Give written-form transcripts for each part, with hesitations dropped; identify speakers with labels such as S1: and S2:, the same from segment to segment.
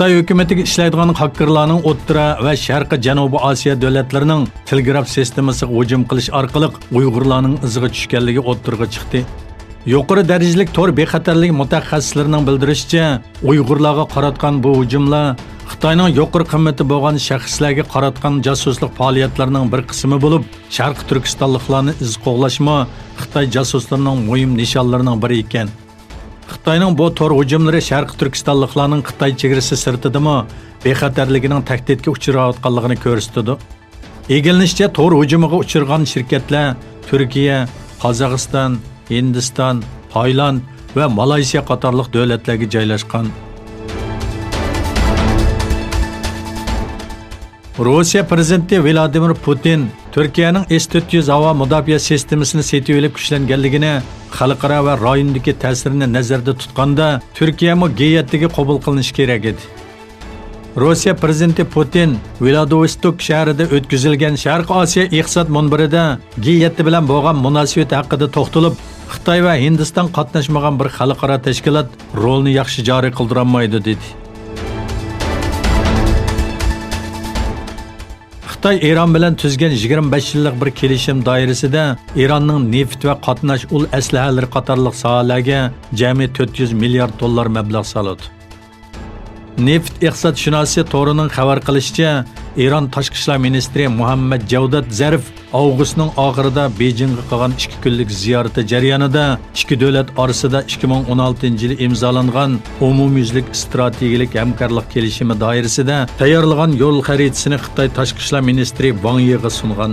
S1: Xitoy hukumatiga ishlaydigan hakkerlarning O'rta va Sharqiy Janubiy Osiyo davlatlarining telegraf sistemasiga hujum qilish orqali Uyg'urlarning iziga tushganligi o'ttirg'a chiqdi. Yuqori darajalik tor bexatarlik mutaxassislarining bildirishicha, Uyg'urlarga qaratgan bu hujumlar Xitoyning yuqori qimmati bo'lgan shaxslarga qaratgan josuslik faoliyatlarining bir qismi bo'lib, Sharq Turkistonliklarni iz qo'g'lashma Xitoy josuslarining muhim nishonlarining biri ekan. Xitoyning bu tor hujumlari Sharq Turkistonliklarning Xitoy chegarasi sirtidami bexatarligining tahdidga uchrayotganligini ko'rsatdi. Egilishicha tor hujumiga uchragan shirkatlar Turkiya, Qozog'iston, Hindiston, Tayland va Malayziya qatorliq davlatlarga joylashgan. Rossiya prezidenti Vladimir Putin Turkiyaning S-400 havo mudofaa sistemasini setib olib kuchlanganligini, xalqaro va rayondagi ta'sirini nazarda tutganda Turkiya mo G7ga qabul qilinishi kerak edi. Rossiya prezidenti Putin Vladivostok shahrida o'tkazilgan Sharq Osiyo iqtisod munbirida G7 bilan bo'lgan munosabat haqida to'xtalib, Xitoy va Hindiston qatnashmagan bir xalqaro tashkilot rolni yaxshi joriy qildirolmaydi dedi. Xitoy Eron bilan tuzgan 25 yillik bir kelishim doirasida Eronning neft va qatnash ul aslahalari qatorliq sohalarga jami 400 milliard dollar mablag' soladi. Neft iqtisodshunosi to'rining xabar qilishicha, Eron tashqi ishlar ministri Muhammad Javdot Zarif avgustning oxirida Bejingga qilgan 2 kunlik ziyorati jarayonida ikki davlat orasida 2016-yil imzolangan umumyuzlik strategik hamkorlik kelishimi doirasida tayyorlagan yo'l xaritasini Xitoy tashqi ishlar ministri Wang Yiga sungan.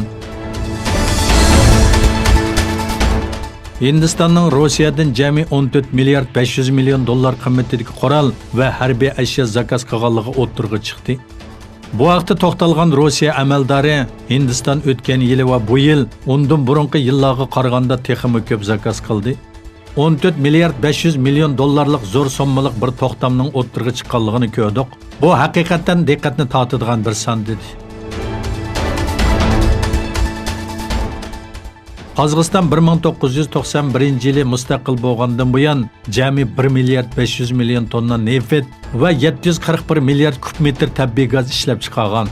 S1: Hindistonning Rossiyadan jami 14 milliard 500 million dollar qimmatidagi qurol va harbiy ashyo zakaz qilganligi o'ttirg'i chiqdi. Bu vaqtda to'xtalgan Rossiya amaldori Hindiston o'tgan yili va bu yil undan burungi yillarga qaraganda texmi ko'p zakaz qildi. 14 milliard 500 million dollarlik zo'r sommalik bir to'xtamning o'ttirg'i chiqqanligini ko'rdik. Bu haqiqatan diqqatni tortadigan bir son dedi. Qozog'iston 1991-yili mustaqil bo'lgandan buyon jami 1 milliard 500 million tonna neft va 741 milliard kub metr tabiiy gaz ishlab chiqargan.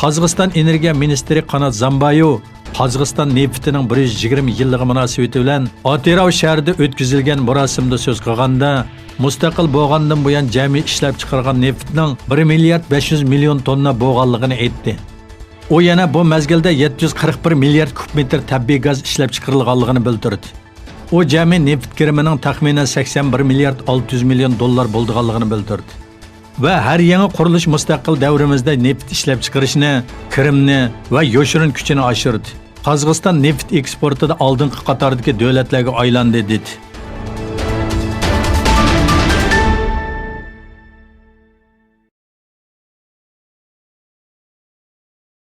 S1: Qozog'iston energiya ministri Qanat Zambayev Qozog'iston neftining 120 yilligi munosabati bilan Oterov shahrida o'tkazilgan marosimda so'z qilganda, mustaqil bo'lgandan buyon jami ishlab chiqargan neftning 1 milliard 500 million tonna bo'lganligini aytdi. O yana bu mezgilda 741 milliard kub metr tabiiy gaz ishlab chiqarilganligini bildirdi. O jami neft kirimining taxminan 81 milliard 600 million dollar bo'lganligini bildirdi. Va har yangi qurilish mustaqil davrimizda neft ishlab chiqarishni, kirimni va yoshirin kuchini oshirdi. Qozog'iston neft eksportida oldingi qatordagi davlatlarga aylandi dedi.